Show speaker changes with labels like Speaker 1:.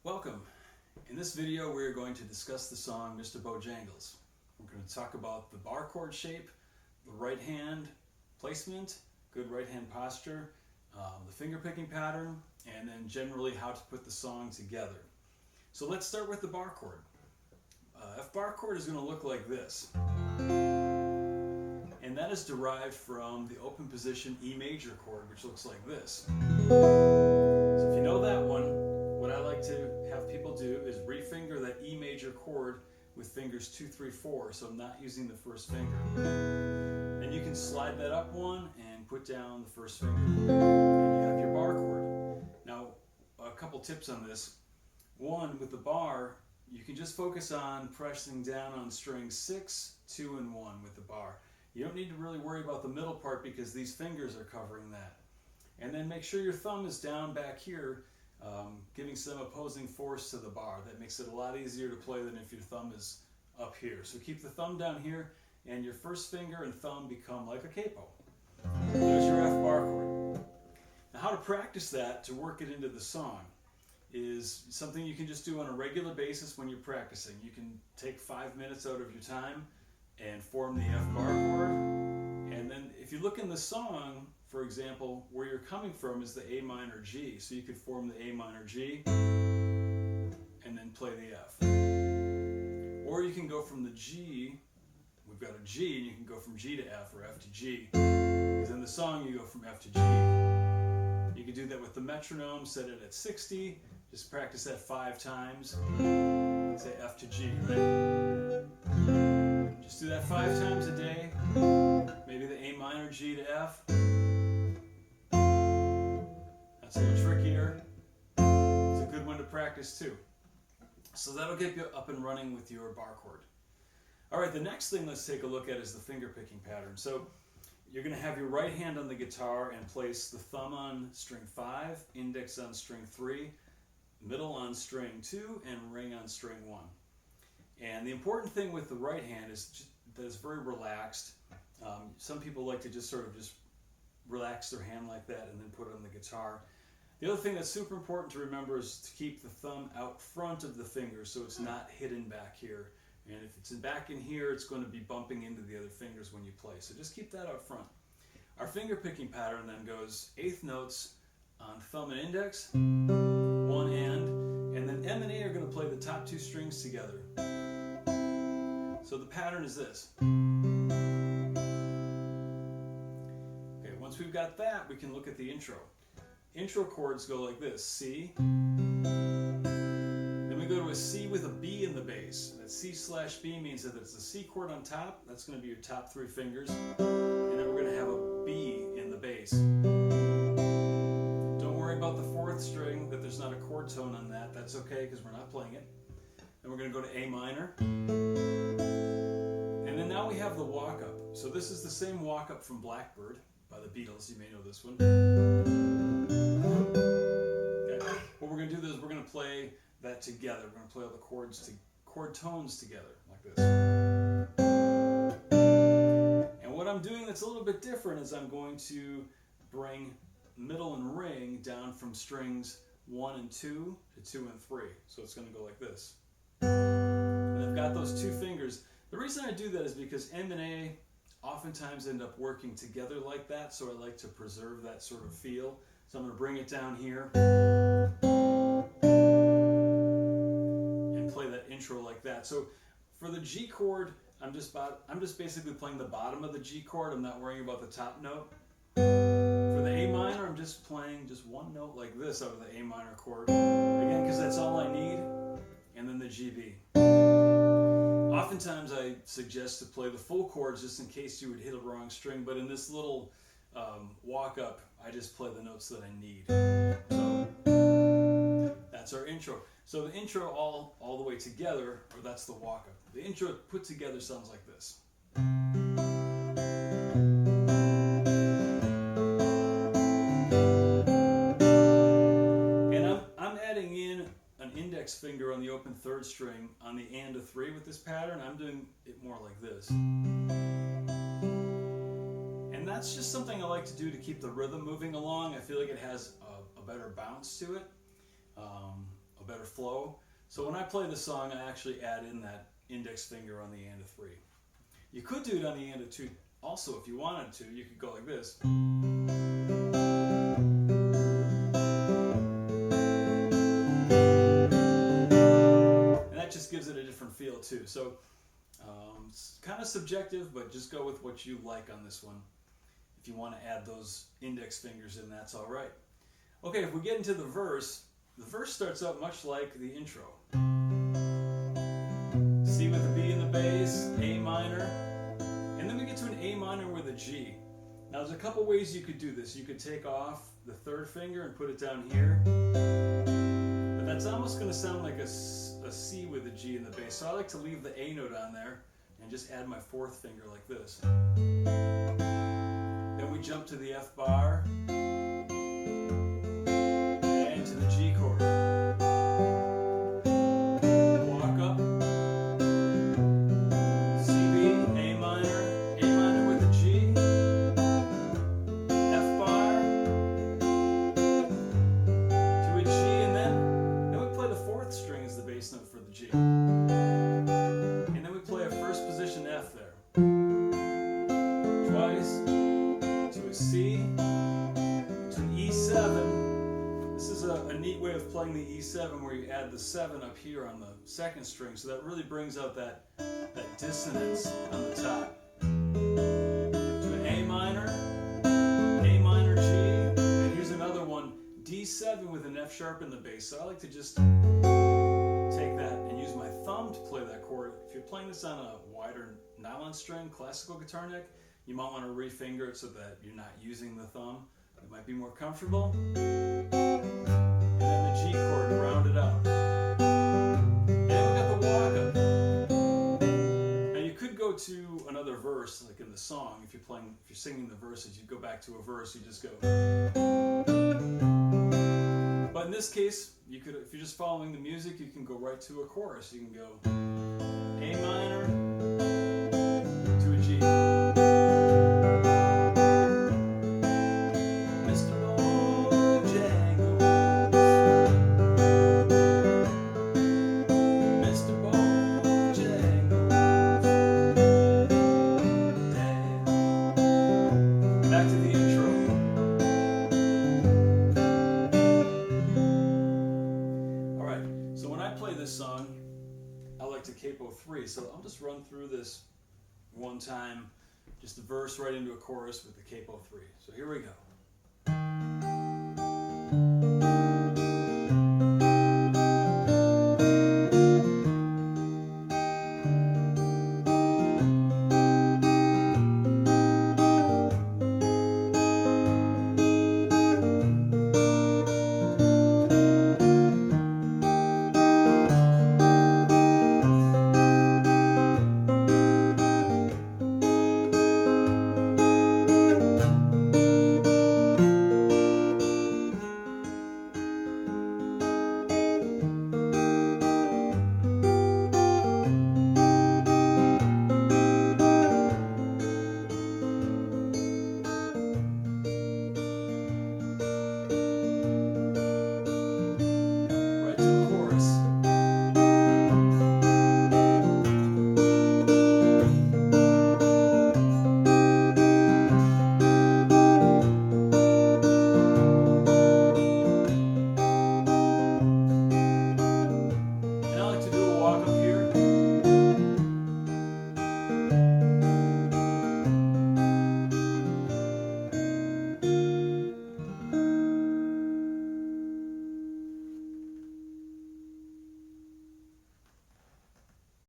Speaker 1: Welcome. In this video we're going to discuss the song Mr. Bojangles. We're going to talk about the bar chord shape, the right hand placement, good right hand posture, the finger picking pattern, and then generally how to put the song together. So let's start with the bar chord. F bar chord is going to look like this. And that is derived from the open position E major chord, which looks like this. So if you know that one, what I like to have people do is refinger that E major chord with fingers 2, 3, 4, so I'm not using the first finger. And you can slide that up one and put down the first finger. And you have your bar chord. Now, a couple tips on this. One, with the bar, you can just focus on pressing down on strings 6, 2, and 1 with the bar. You don't need to really worry about the middle part because these fingers are covering that. And then make sure your thumb is down back here, giving some opposing force to the bar. That makes it a lot easier to play than if your thumb is up here. So keep the thumb down here and your first finger and thumb become like a capo. There's your F bar chord. Now how to practice that to work it into the song is something you can just do on a regular basis when you're practicing. You can take 5 minutes out of your time and form the F bar chord. And then if you look in the song, for example, where you're coming from is the A minor G. So you could form the A minor G and then play the F. Or you can go from the G, we've got a G, and you can go from G to F or F to G. Because in the song you go from F to G. You can do that with the metronome, set it at 60, just practice that 5 times. Say F to G, right? Just do that 5 times a day. Maybe the A minor G to F. That's a little trickier. It's a good one to practice too. So that'll get you up and running with your bar chord. Alright, the next thing let's take a look at is the finger picking pattern. So you're going to have your right hand on the guitar and place the thumb on string 5, index on string 3, middle on string 2, and ring on string 1. And the important thing with the right hand is that it's very relaxed. Some people like to just sort of just relax their hand like that and then put it on the guitar. The other thing that's super important to remember is to keep the thumb out front of the finger so it's not hidden back here. And if it's back in here, it's going to be bumping into the other fingers when you play. So just keep that out front. Our finger picking pattern then goes 1/8 notes on thumb and index, one and then M and A are going to play the top 2 strings together. So the pattern is this. Okay, once we've got that, we can look at the intro. Intro chords go like this: C. Then we go to a C with a B in the bass. That C/B means that it's the C chord on top. That's going to be your top 3 fingers. And then we're going to have a B in the bass. Don't worry about the 4th string, that there's not a chord tone on that. That's okay because we're not playing it. Then we're going to go to A minor. And then now we have the walk-up. So this is the same walk-up from Blackbird by the Beatles. You may know this one. Okay. What we're going to do is we're going to play that together. We're going to play all the chord tones together like this. And what I'm doing that's a little bit different is I'm going to bring middle and ring down from strings 1 and 2 to 2 and 3. So it's going to go like this. And I've got those 2 fingers. The reason I do that is because M and A oftentimes end up working together like that, so I like to preserve that sort of feel. So I'm going to bring it down here and play that intro like that. So for the G chord, I'm just basically playing the bottom of the G chord. I'm not worrying about the top note. For the A minor, I'm just playing just 1 note like this out of the A minor chord. Again, because that's all I need. And then the GB. Oftentimes I suggest to play the full chords just in case you would hit a wrong string, but in this little walk-up, I just play the notes that I need. So that's our intro. So the intro all the way together, or that's the walk-up. The intro put together sounds like this. And I'm adding in an index finger on the open 3rd string on the and to 3 with this pattern. I'm doing it more like this. And that's just something I like to do to keep the rhythm moving along. I feel like it has a better bounce to it, a better better flow. So when I play the song, I actually add in that index finger on the and of 3. You could do it on the and of 2 also if you wanted to. You could go like this. And that just gives it a different feel too. So it's kind of subjective, but just go with what you like on this one. If you want to add those index fingers in, that's all right. Okay, if we get into the verse starts out much like the intro. C with a B in the bass, A minor, and then we get to an A minor with a G. Now there's a couple ways you could do this. You could take off the 3rd finger and put it down here, but that's almost going to sound like a C with a G in the bass. So I like to leave the A note on there and just add my 4th finger like this. Then we jump to the F bar and to the G chord. Walk up, C, B, A minor with a G, F bar to a G, and then we play the 4th string as the bass note for the G. And then we play a 1st position F there. Twice. To a C, to an E7. This is a neat way of playing the E7 where you add the 7 up here on the 2nd string, so that really brings out that dissonance on the top. To an A minor G, and here's another one, D7 with an F sharp in the bass. So I like to just take that and use my thumb to play that chord. If you're playing this on a wider nylon string, classical guitar neck, you might want to refinger it so that you're not using the thumb. It might be more comfortable. And then the G chord to round it out. And then we got the walk up. Now you could go to another verse, like in the song. If you're singing the verses, you go back to a verse. You just go. But in this case, you could, if you're just following the music, you can go right to a chorus. You can go A minor to a G. Song, I like to capo 3, so I'll just run through this one time, just the verse right into a chorus with the capo 3. So here we go.